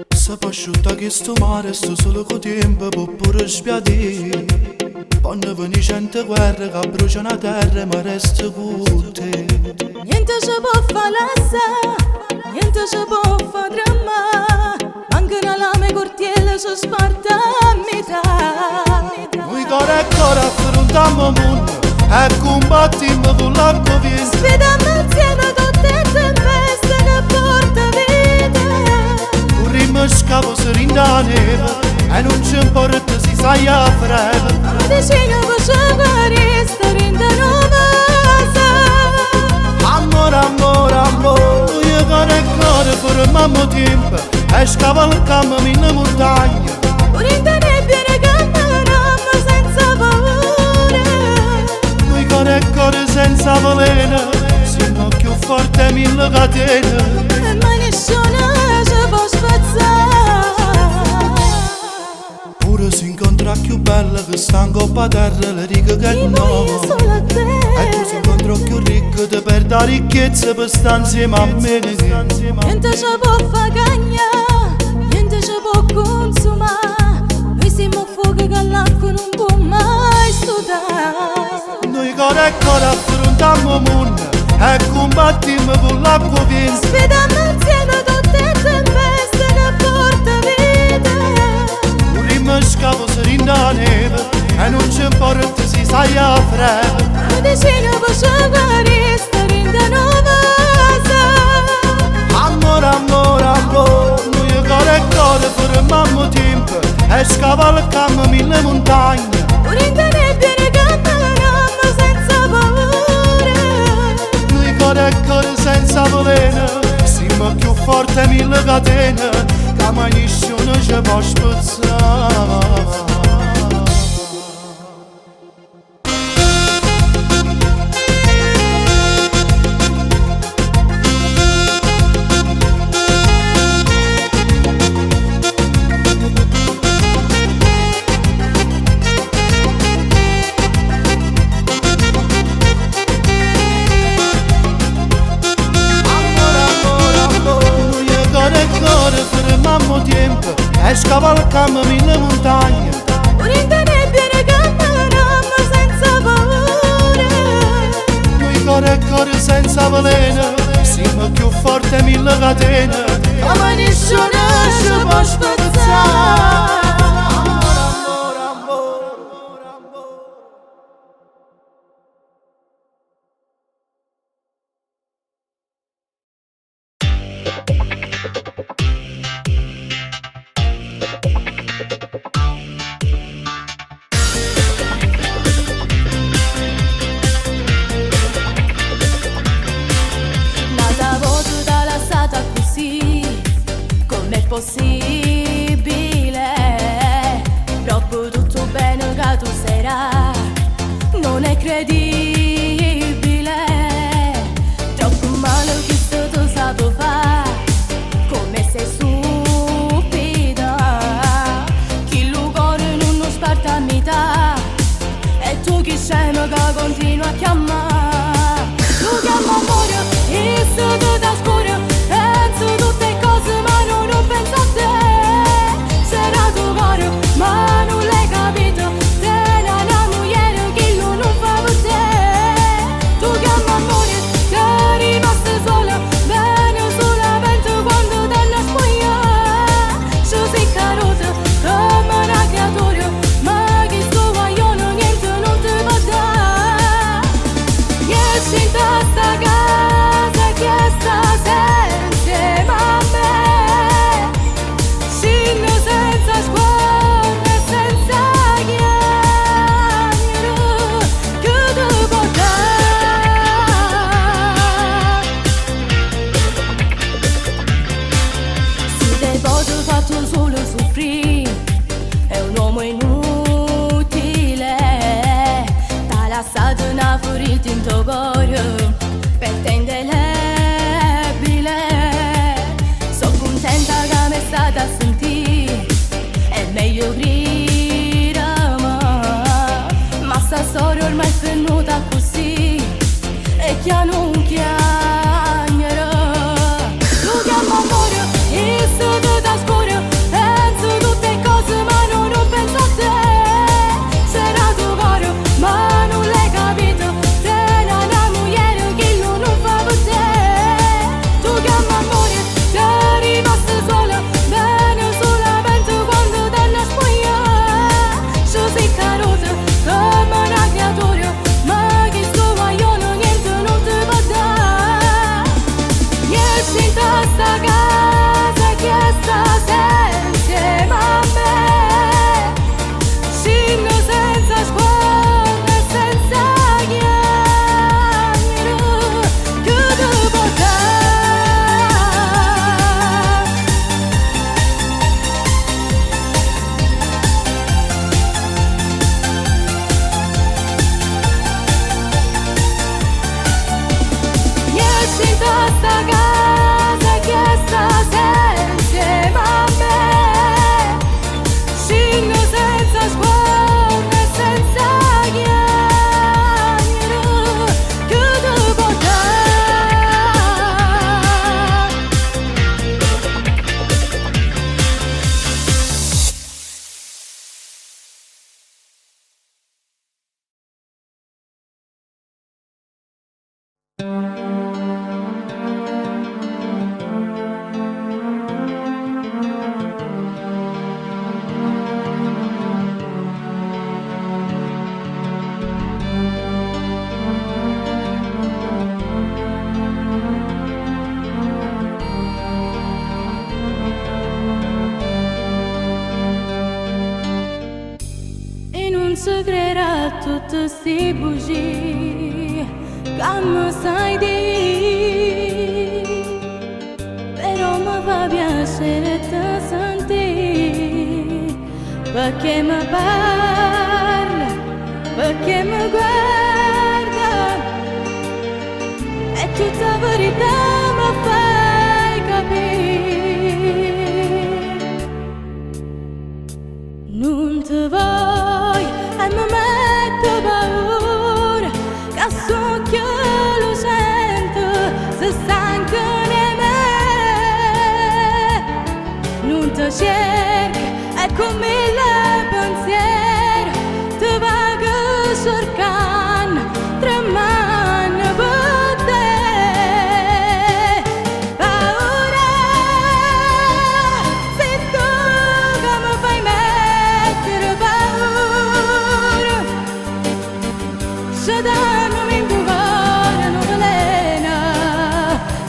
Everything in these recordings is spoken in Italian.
Sapă asciutta che sto mare sto solo con tempo può pure spiadere. Quando veni gente guerra che brucia una terra ma resta con te. Niente ci può fare l'assa, niente ci può fare dramma. Anche una lame cortiele ci sparta a metà. Noi cuore e cuore affrontiamo il mondo e combattiamo con l'acqua viene. Sfidiamo insieme tutte le tempeste che porta vita. Corrimmo scavo se rinda la neve e non ci importa si sai a freve. Vicino facciamo sta rinda nuova. Amore, amore, amore, noi cuore e cuore fermiamo tempo e scavalcamo in montagna. Rinda nebbia ne camminammo senza paura. Noi cuore e cuore senza veleno, siamo più forti di mille catene. Ma nessuno ci può spazzare. Pure si incontra più bella che sta in coppa a terra le righe che Io no. voglio solo a te. E tu si incontra più ricco di perdere la ricchezza per stare insieme a me. Niente ci può far cagnare, niente ci può consumare. Noi siamo fuoco che l'acqua non può mai sudare. Noi cuore e cuore affrontiamo il mondo e combattiamo con l'acqua viene. Sfidiamo insieme tutte le tempeste che porta vita. Corrimmo scavo se rinda la neve e non ci importa si sai a freve. Vicino facciamo sta rinda nuova. Amore, amore, amore, noi cuore e cuore fermiamo tempo e scavalcamo mille montagne. Rinda nebbia ne camminammo senza paura. Noi cuore e cuore senza veleno, siamo più forti di mille catene, che mai nessuno ci può spezzare. Fermiamo tempo e scavalcamo mille montagne. Rinda nebbia ne camminammo senza paura. Noi cuore e cuore senza veleno, siamo più forti di mille catene, Ma nessuno ci può spazzare. Possibile, troppo tutto bene che tu sarà, non è credibile, troppo male che tu sapo fa, come sei stupida, chi lo cuore non lo sparta a metà, e tu chi scemo che continua a chiamare, tu chiama amore, e se tu da scura, penso tutte cose ma non penso a te. Sarà tuo cuore ma non l'hai capito, te la moglie che io non fa per te. Tu chiama amore, sei rimasta sola, bene solamente quando te la spogliare. Ci sei caduta come una creatura, ma che sto guaglione niente non ti va dare. Esci in sta casa che sta insieme a me, scendo senza sguardo e senza chiamare, che ti può dare. Se te posso fatto solo soffrire, è un uomo inutile, t'ha lasciato una ferita in tuo cuore, per te indelebile. Sono contenta che mi è stata a sentire, è meglio grida ma creerà tutte sti bugie che mi sai dire, però mi fa piacere te sentire, perché mi parla, perché mi guarda, e tutta verità mi fai capire. Non ti voglio e mi metto paura, che so che lo sento, se stanca di me. Non ti cerco e con mille pensieri ti vago cercando, tremando per te. Paura, sei tu che mi fai mettere paura, se danno in tuo cuore non veleno,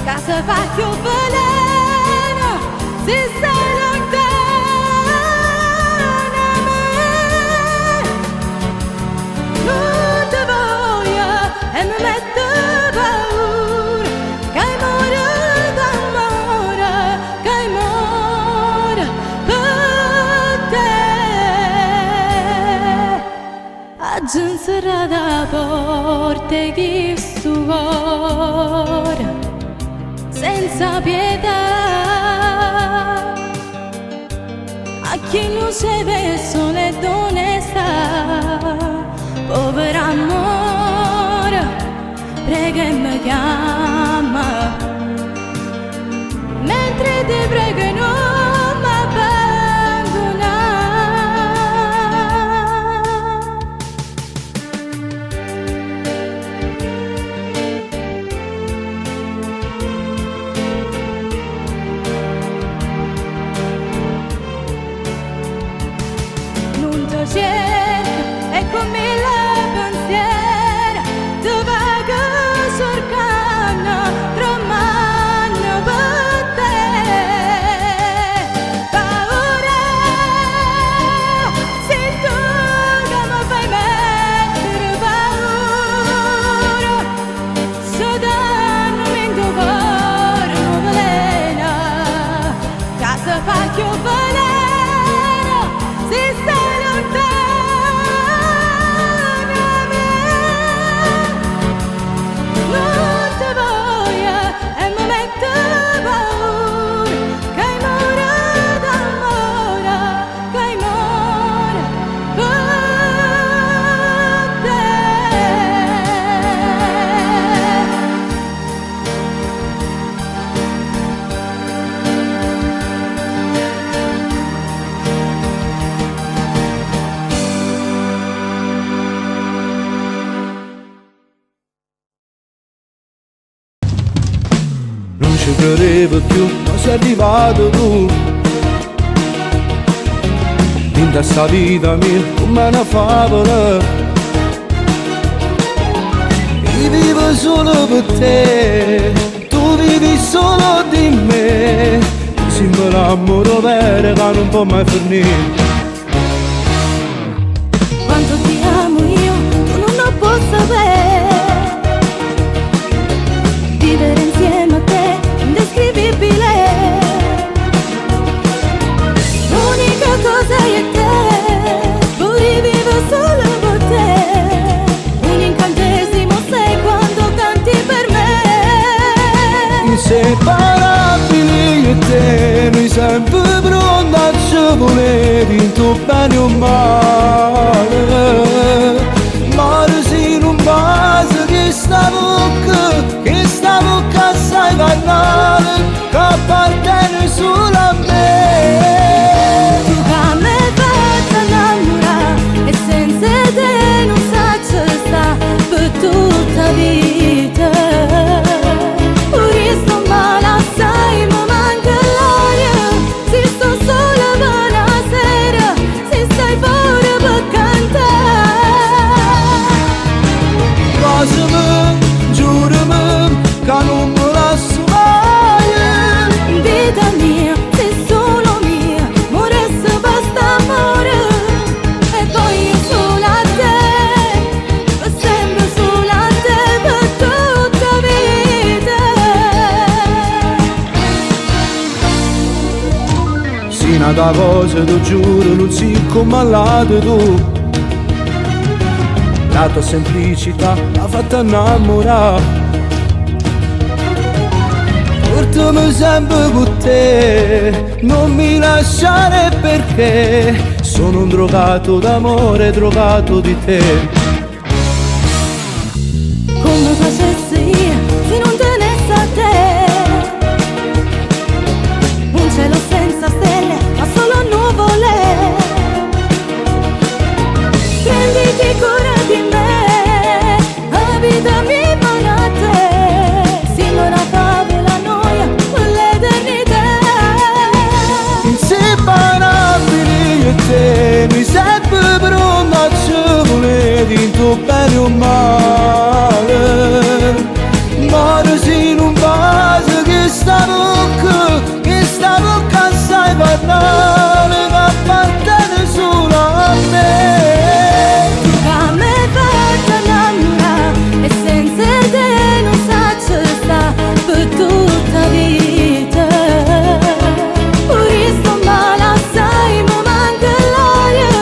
che se fa più veleno, se sei lontana da me. Non ti voglio e mi metto paura, che muore d'amore, che muore per te. Aggiungerà da porte chi sto cuore senza pietà, a chi non si vede sole d'onestà. Povero amore, prega e mi chiama, mentre ti prego e non mi abbandona. Non ti cerco e con mille pensieri ti vago cercando, tremando per te. Paura, sei tu che mi fai mettere paura, se danno in tuo cuore un veleno, che se fa più veleno, se sei lontana da me. Non ti voglio e mi metto paura, che muore d'amore, che muore per te. Non ci credevo più, ma sei arrivato tu. In questa vita mia come una favola, io vivo solo per te, tu vivi solo di me. Sembra l'amore vero che non può mai finire. Quanto ti amo io, tu non lo puoi sapere. Vivere insieme a te, indescrivibile. L'unica cosa è te, pure vivo solo per te. Un incantesimo sei quando canti per me. Inseparabili io e te, noi sempre pronti a ci volere in tuo bene o male. Mare se non basta che sta bocca assai banale, che appartiene solo a me. Tu che mi hai fatto innamorare e senza te non saggio sta per tutta vita. Pure sto male assai, mi manca l'aria, se sto sola per una sera, se stai fuori Una cosa ti giuro non si come all'altro tu. La tua semplicità l'ha fatta innamorare. Portami sempre con te, non mi lasciare perché sono un drogato d'amore, drogato di te. Come facessi se non tenesse a te un cielo senza stelle ma solo nuvole. Prenditi cura di me, abitami con a te, sino a fare la noia con l'eternità. Inseparabili io e te, mi serve per un naccione di tuo bene o male. Mare in un vaso che sta bocca sai parlare, che appartiene solo a me. Tu che mi fai innamorare e senza te non saprei stare per tutta vita. Pure sto male assai, mi manca l'aria,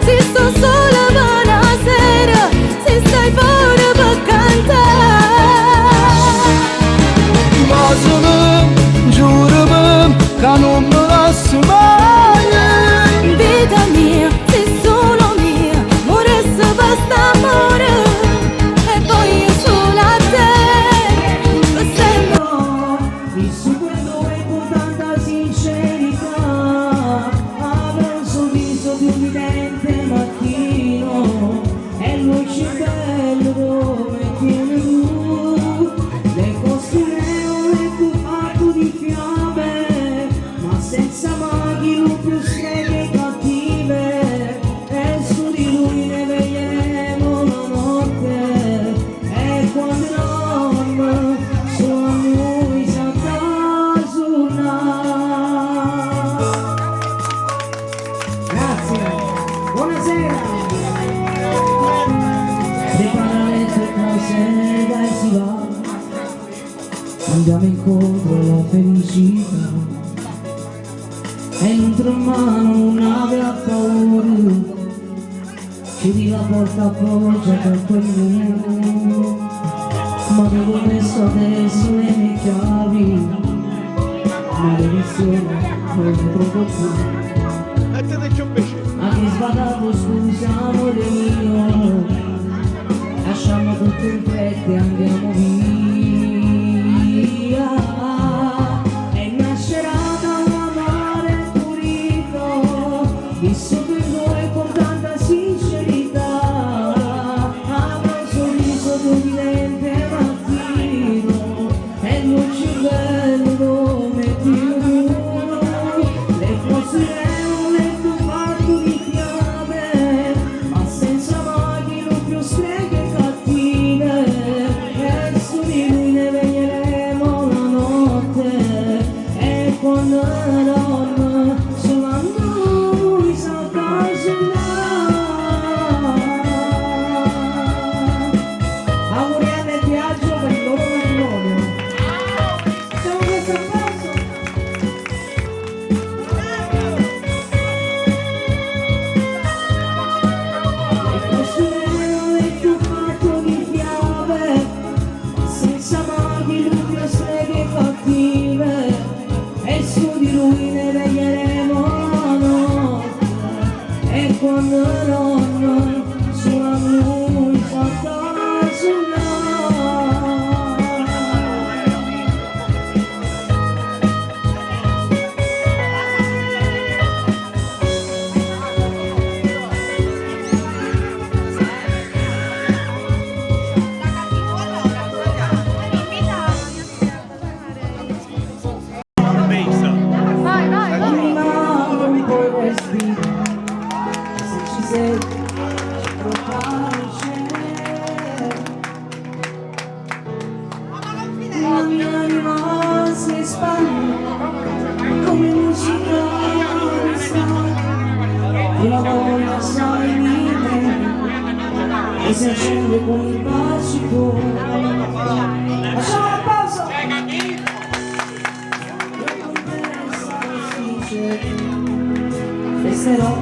se sto sola per una sera, se stai fuori per cantare. Basami, giurami che non mi lasci mai. Vita mia, sei solo mia, moresse per st'amore e voglio solo a te, per sempre. Vissuto dove con tanta sincerità, avrò un sorriso di un ridente mattino e luce bello dove tieni tu. Le costruiremo e tu fatto di fiamme, ma senza maghi, non più streghe cattive. E su di lui ne veglieremo la notte, e quando non su a lui s'accasuna. Grazie, buonasera. Prepara le tue cose, dai si va. Andiamo incontro alla felicità. E entro in mano un'ave a paura, chiudi la porta a voce per quel muro. Ma avevo messo adesso le mie chiavi, maledizione, non ne trovo più. A chi sbadato scusa amore mio, lasciamo tutto in fretta e andiamo via. E nascerà da un amore pulito, vissuto in noi con tanta sincerità. Avrò un sorriso di un ridente mattino e non ci bello dove ti le costruiremo le tue fatto di fiamme, ma senza maghi, non più streghe cattive. E su di lui ne veglieremo la notte, e quando la donna solo a noi s'appasionerà. Auguri a me viaggio per il loro matrimonio. Siamo questo applauso. E costruiremo il tuo fatto di fiamme, senza maghi, lupi o streghe cattive. E su di lui ne veglieremo la notte, e quando non su a lui s'accasuna. Animando un po' i vestiti, se ci sei, ci provaci. La mia anima si espande come musica e la voglia sai mi prende e si accende con il bacico. Lasciamo la pausa. penserò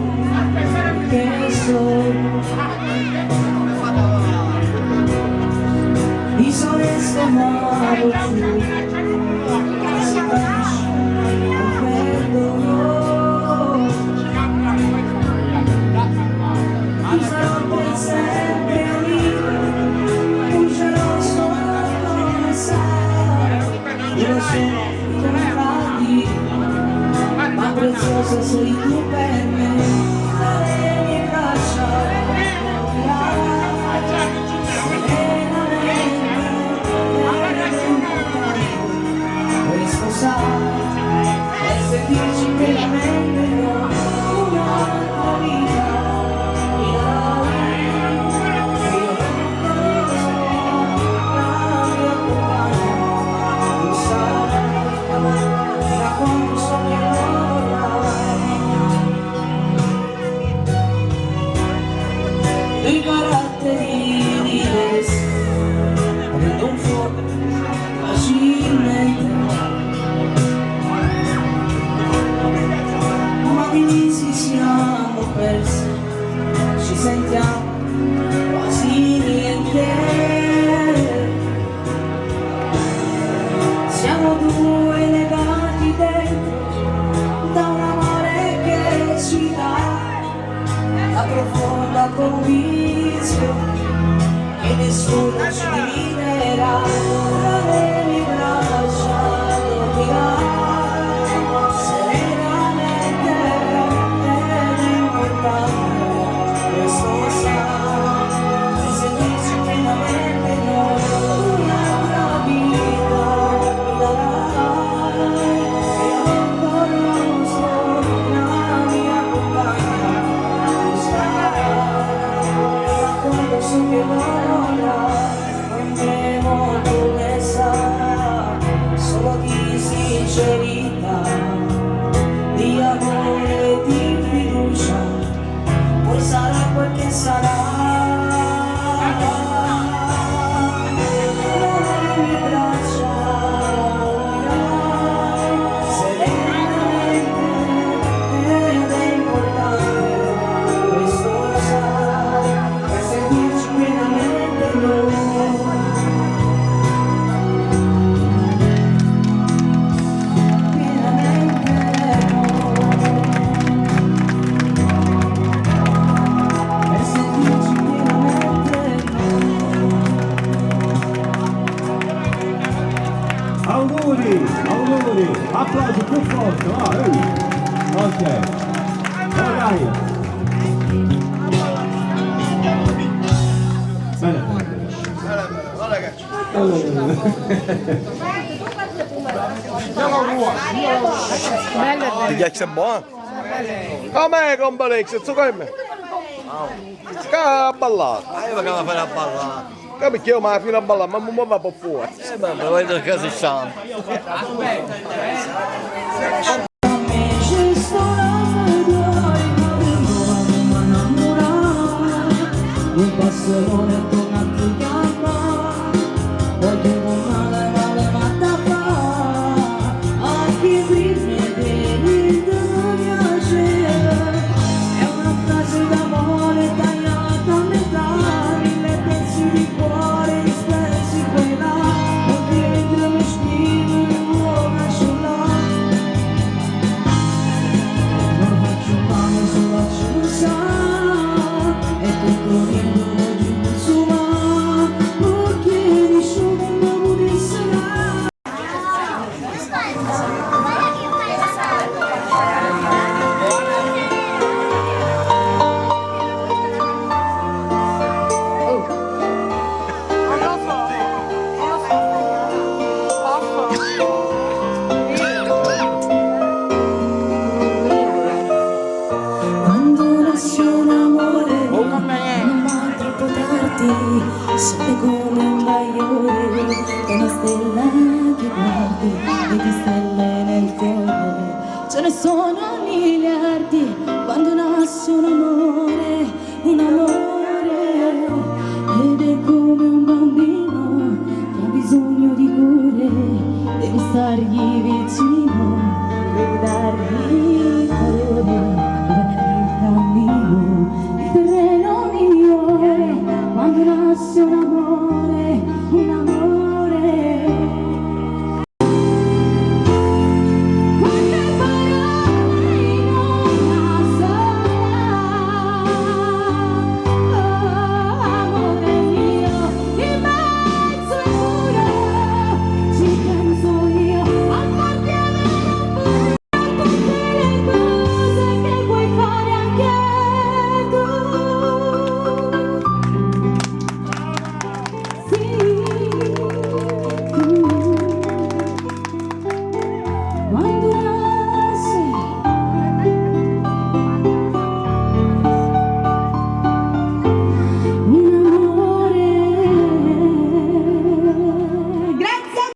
che sono disonesto ma lo giuro si capisce non perdono tu sarò per sempre amico un geloso come sai io sono contraddi ma prezioso sei tu per me dalle mie braccia questo sai è sentirci veramente un'altra vita mi darai io non so la mia compagna tu sai da quando so che vorrai dei caratteri diversi prendo un fuoco facilmente ma divisi siamo persi ci sentiamo quasi niente siamo due legati dentro da un amore che ci dà la profonda convinzione che nessuno ci dividerà dalle mie braccia dormirai serenamente ed è importante questo sai e se dici pienamente no un'altra vita mi darai e io conosco la mia compagna tu sai da quando so che vorrai andremo come sai solo di sincerità di amore e di fiducia poi sarà quel che sarà nelle mie braccia dormirai serenamente ed è importante questo sai per sentirci pienamente noi Auguri, auguri, applausi più forte, vai! Ok, dai! Bene, Ti piace buono? Com'è Complex? Tu come? Che ha ballato? Ma io che mi fai a ballare? Che perché io mi fino a ballare, ma non va per fuori. Vabbè, vedo che si stanno. un passo non torna a chiamare voglio male male ma da fare anche qui mi vedi non piace è una frase d'amore tagliata a metà mille pezzi di cuore dispersi qua e là non ti mentre mi scrivo in buona sciolà non faccio male solo a ciusa e tutto viene giù su ma perché nessuno vuole sarà quando nasce un amore non va troppo tardi sale come un bagliore è una stella che guardi vedi stelle nel cuore ce ne sono miliardi quando nasce un amore ed è come un bambino che ha bisogno di cure devi stargli vicino devi dargli calore nasce un amore. Quante parole in una sola, oh, amore mio, in mezzo al muro ci penso io, a farti avere tutte le cose che vuoi fare anche tu. Sì, quando nasce un amore. Grazie.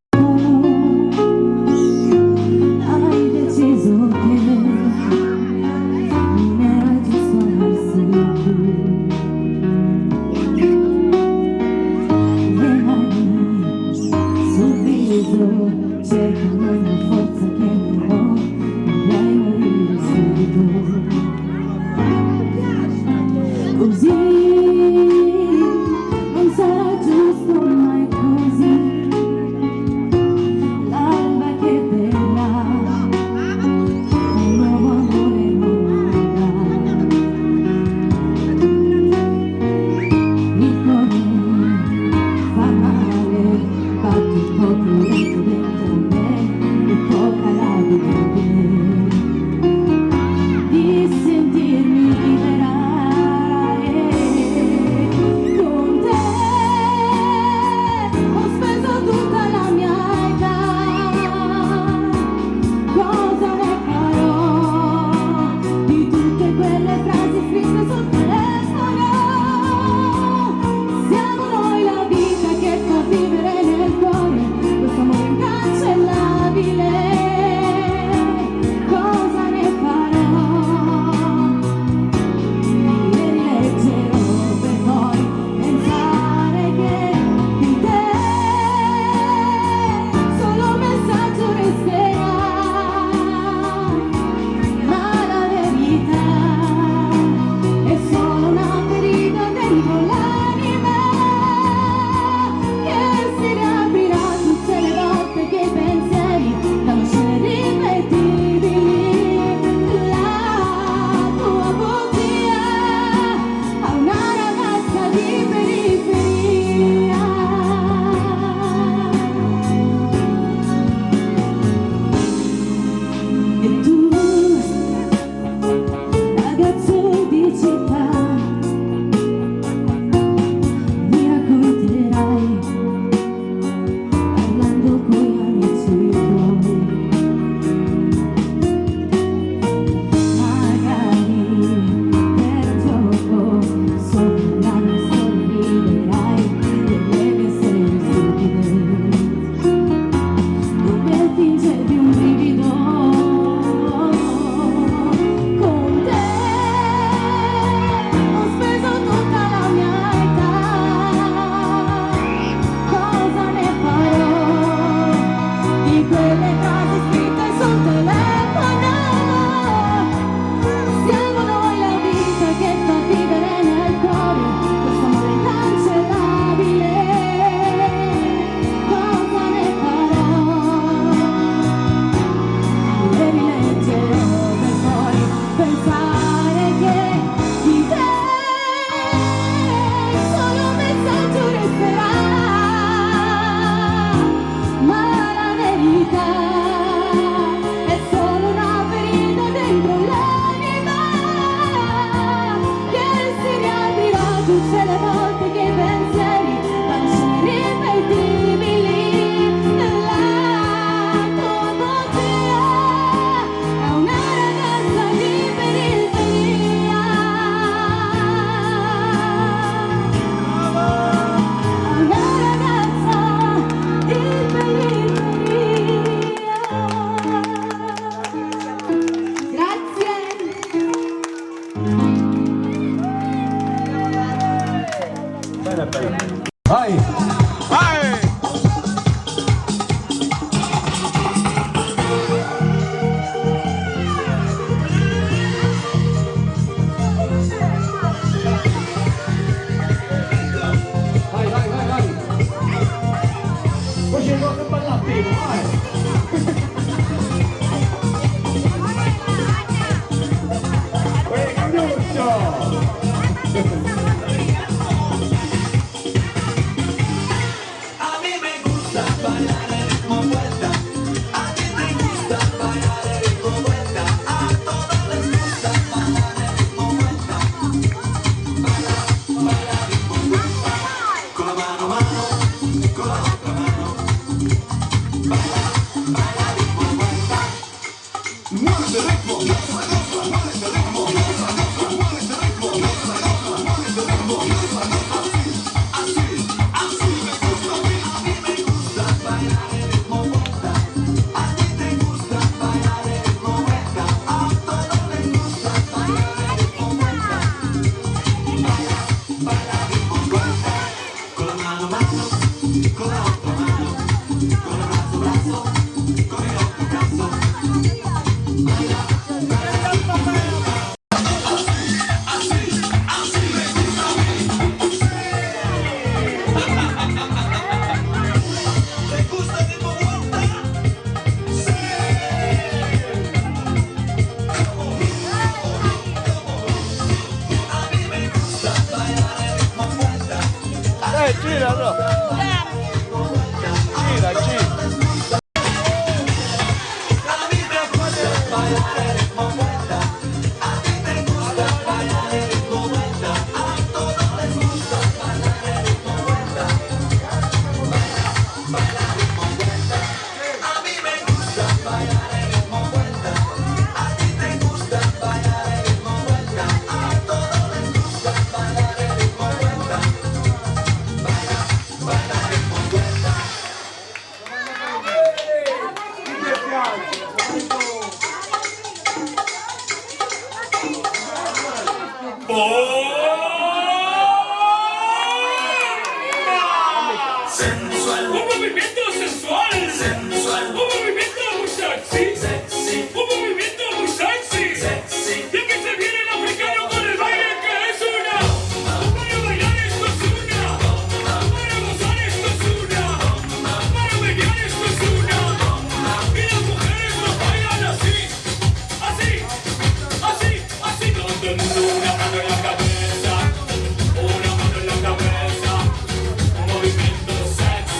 Hai deciso che non era giusto amarsi più. Le mani sul viso cercano una forza che però vorrei morire subito. Così non sarà giusto mai così. L'alba che verrà, un nuovo amore non avrà. Il cuore fa male, batte un po' più lento dentro me e poca l'abitudine di sentirmi libera con te. Ho speso tutta la mia età, cosa ne farò di tutte quelle frasi scritte sul telefono? Siamo noi la vita che fa vivere nel cuore questo amore incancellabile. Cosa ne farò? Le rileggerò per poi pensare che di te solo un messaggio resterà. Ma la verità è solo una ferita dentro l'anima che si riaprirà tutte le volte che i pensieri danno scene irripetibili. La tua bugia a una ragazza di periferia. E tu, ragazzo di città, mi racconterai parlando coi amici tuoi. Magari per gioco sopra la mia storia riderai delle mie storie stupide, dove fingevi un brivido con te. Ho speso tutta la mia età, cosa ne farò di quelle frasi scritte sul telefono? Siamo noi la vita che fa vivere nel cuore questo amore incancellabile. Cosa ne farò? Le rileggerò per poi pensare che di te solo un messaggio resterà. Ma la verità è solo una ferita dentro l'anima che si riaprirà tutte le volte che i pensieri vanno scene irripetibili. La tua bugia è una ragazza di periferia. Una ragazza di periferia. Grazie. Vai! Vai! gira, no. Gira, gira. Sensual, un movimiento sensual, sensual, un movimiento muy sexy, sexy, un movimiento muy sexy, sexy. Y aquí se viene el africano con el baile que es una. Para bailar esto es una. Para gozar esto es una. Para bailar esto es una. Y las mujeres lo bailan así, así, así, así. Todo el mundo una mano en la cabeza, una mano en la cabeza. Un movimiento sexy.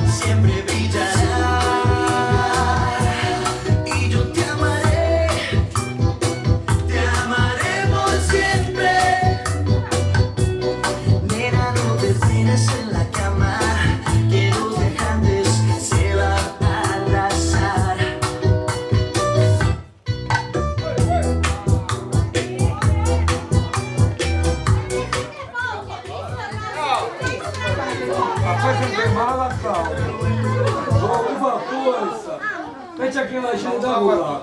siempre brillará. Y yo te amaré por siempre. Nena, no te tienes en la cama, que los dejantes se van a arrasar. Uma força! Mete aquela ajuda lá.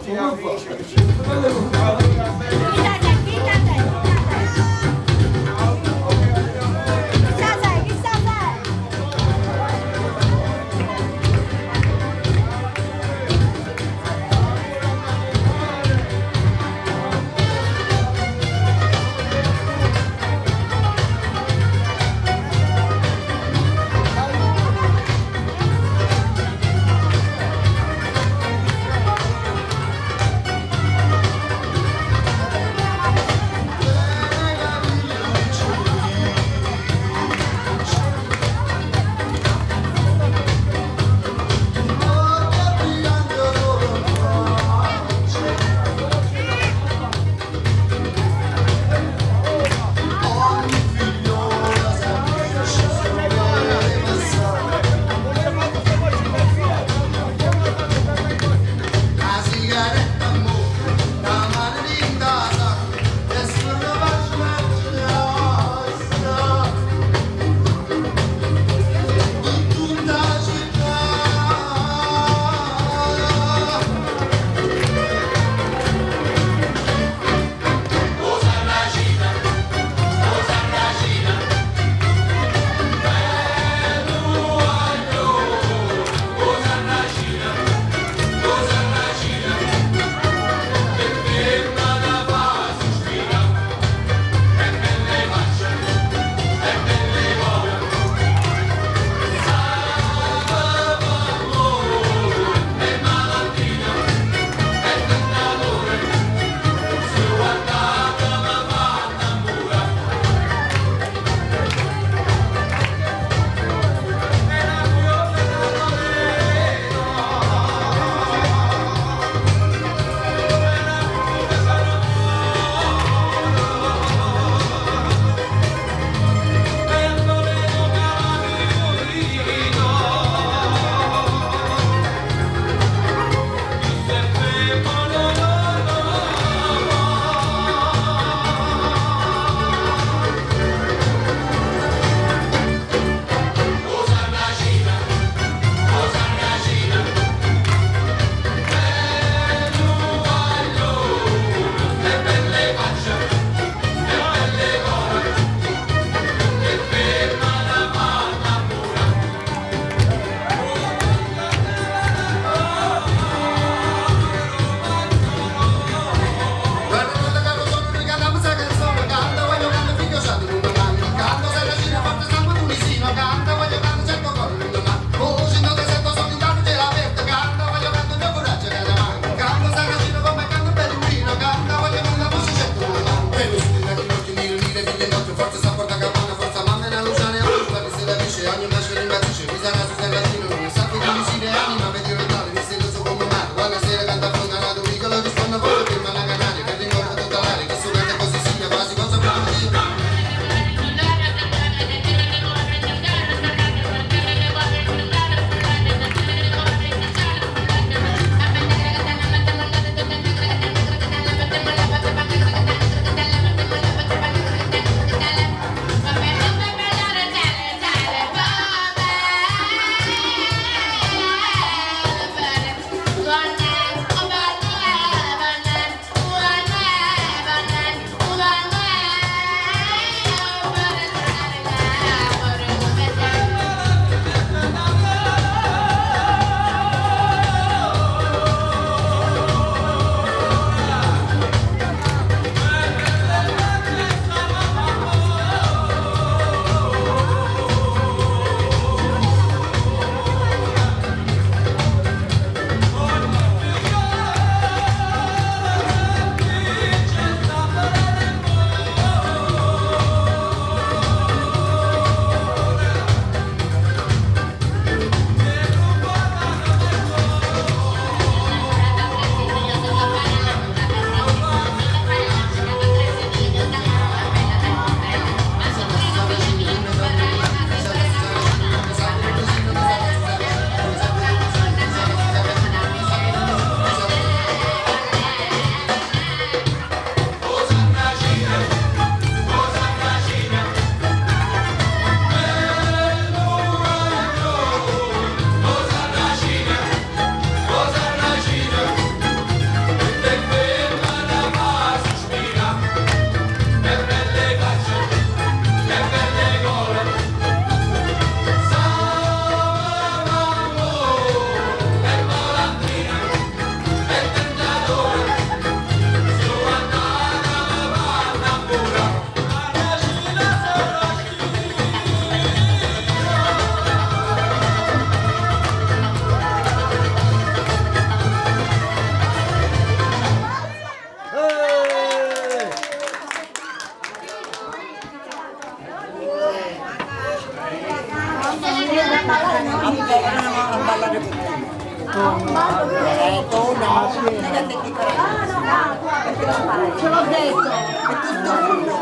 Ce l'ho detto.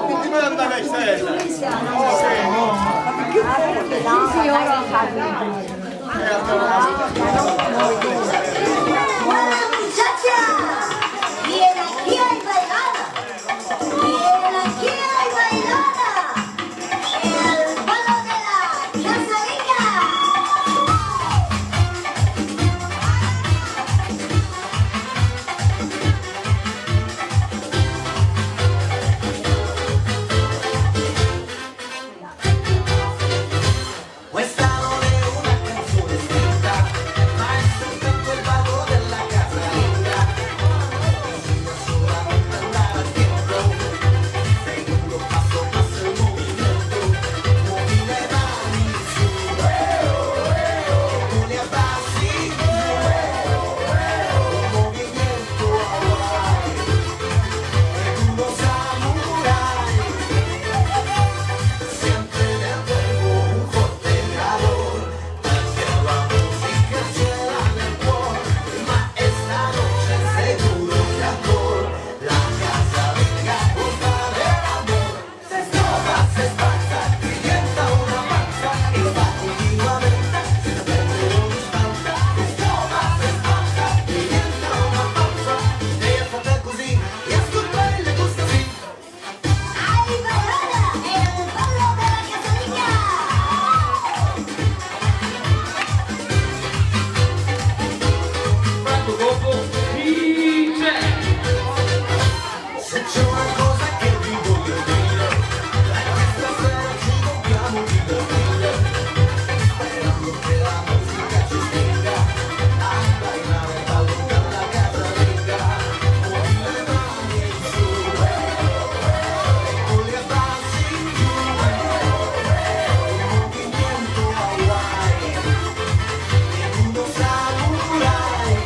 Come andava in stella? Sì, ora Buona muchacha, viene aquí a bailar, viene aquí a bailar, el palo de la casaringa. Questa non è una canzone scritta, ma è soltanto il vago della casalinga. Bisogna solamente andare dietro, seguendo passo passo il movimento. Muovi le mani su, non li abbassi, un movimento Hawaii, ed uno samurai. Siente nel tempo un forte calor, perché la musica ce l'ha nel cuore, ma esta noche seguro che ancora la casalinga può fare l'amore. Se scova, se spacca, diventa una pazza e va continuamente senza prendere un istante. Se scova, se spacca, diventa una pazza e è fatta così, e ascoltare le gusta sì. Ai Barona, è un ballo della casalinga. Franco Gobbo, DJ. Se c'è una cosa che vi voglio dire, è che stasera ci dobbiamo divertire, sperando che la musica ci spinga a ballare il ballo della casalinga. Muovi le mani su, e con gli abbassi giù, un movimento Hawaii, e uno samurai.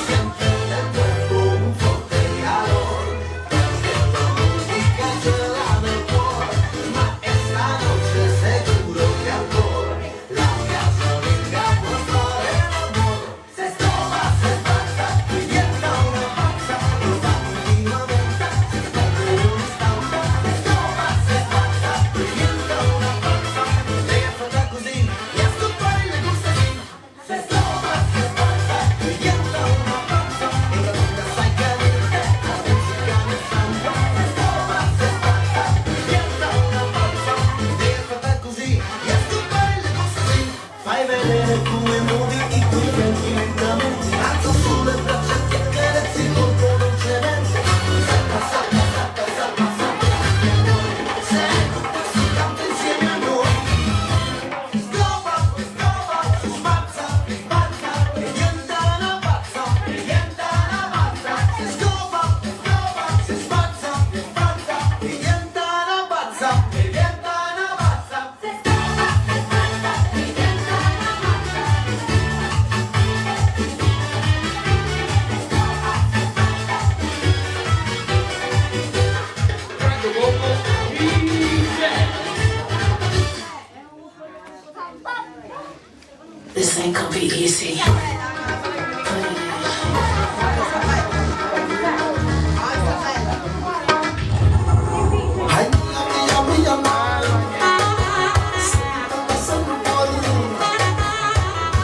Siente nel tempo un forte calor, perché la musica ce l'ha nel cuore, ma esta noche seguro che ancora la casalinga può fare l'amore. Se scova, se spacca, diventa una pazza e va continuamente senza perdere un istante. Se scova, se spacca, diventa una pazza, lei è fatta così e ascoltare le gusta sì. Se scova, se spacca, diventa una pazza e la donna sai caliente, la musica nel sangue. Se scova, se spacca, diventa una pazza, lei è fatta così e ascoltare le gusta sì. Fai vedere come muovi i tuoi sentimenti, alzo sulle braccia e ti accarezzi molto dolcemente. Salta, salta, salta, salta, salta, senti questo canto insieme a noi. Scova, si spazza, diventa una pazza, diventa una pazza. Si scova, si spazza, diventa una pazza, diventa una pazza. Si scova, si spazza, diventa una pazza. Franco Gobbo, DJ. This ain't gonna be easy. Ay, mia, mia, sento questo cuore.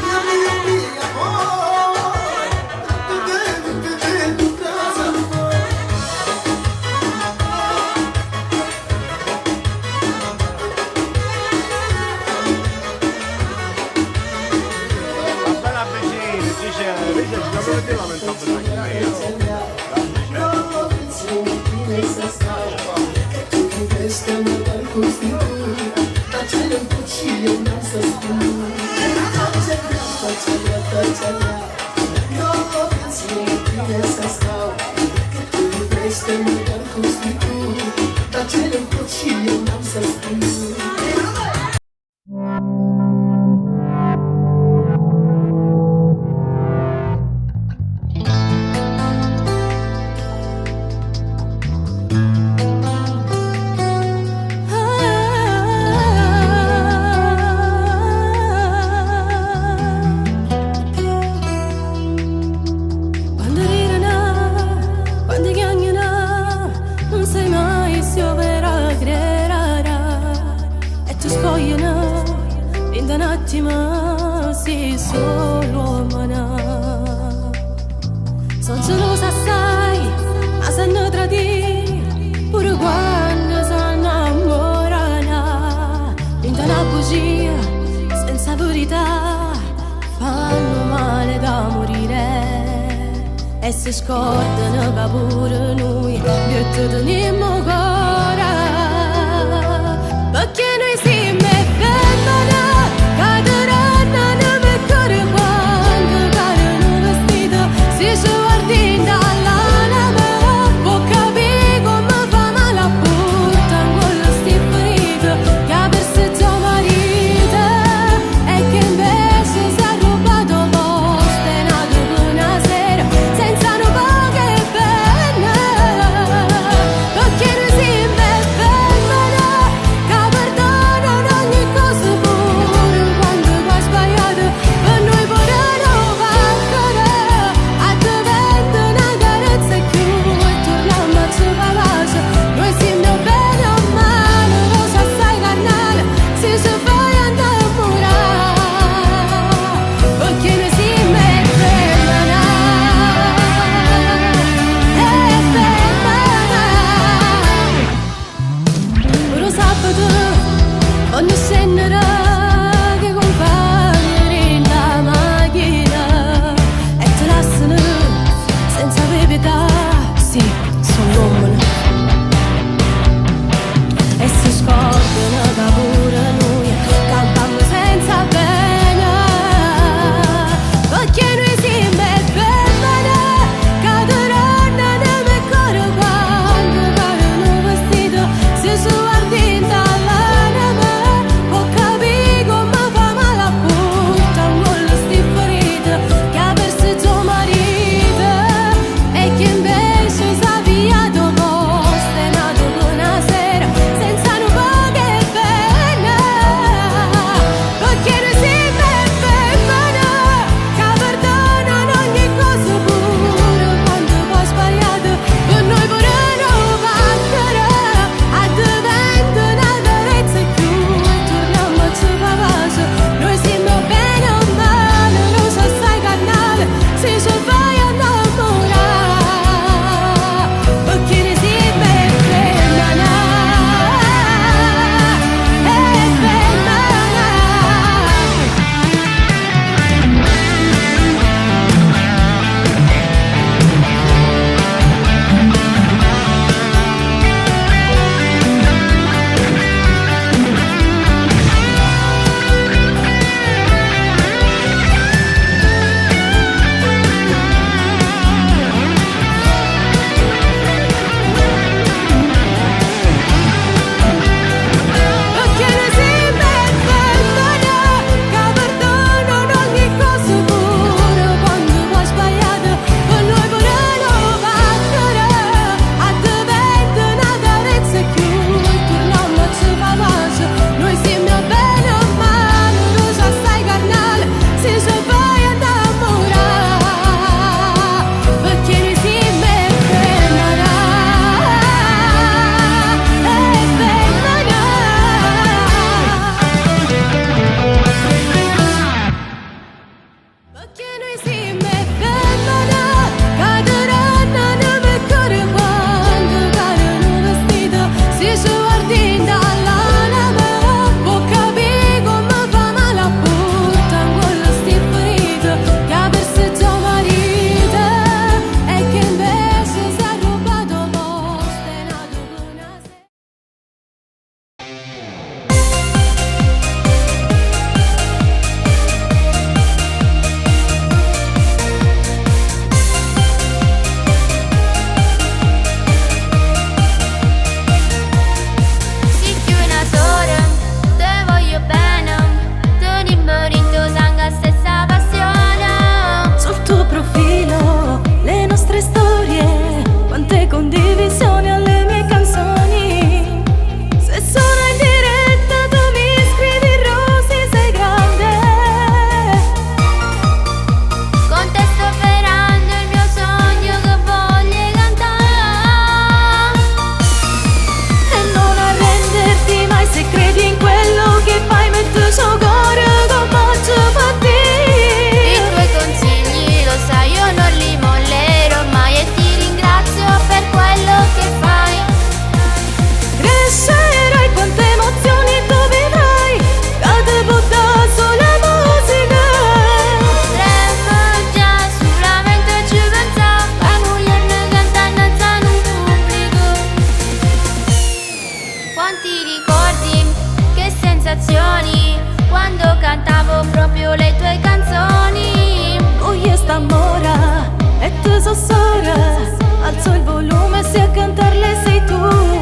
Mia, tu casa. Appena vicino, dice, vedi, ci lamentavo un attimo si solo mana. Sono gelosa assai, ma se ne tradire, pure quando si innamorano. Vinta una bugia, senza verità, fanno male da morire. E si scordano che pure noi, che ti teniamo ancora. Perché noi siamo femmine, cadranno nel cuore quando cadono vestiti. Se ci guardi dalla nave, può capire come fa male a butta in quello stipito che ha perso già marito e che invece si è rubato posto. È nato una sera senza una poche penne. Perché noi siamo emozioni quando cantavo proprio le tue canzoni. Oye sta mora e tu so sora, alzo il volume se a cantarle sei tu.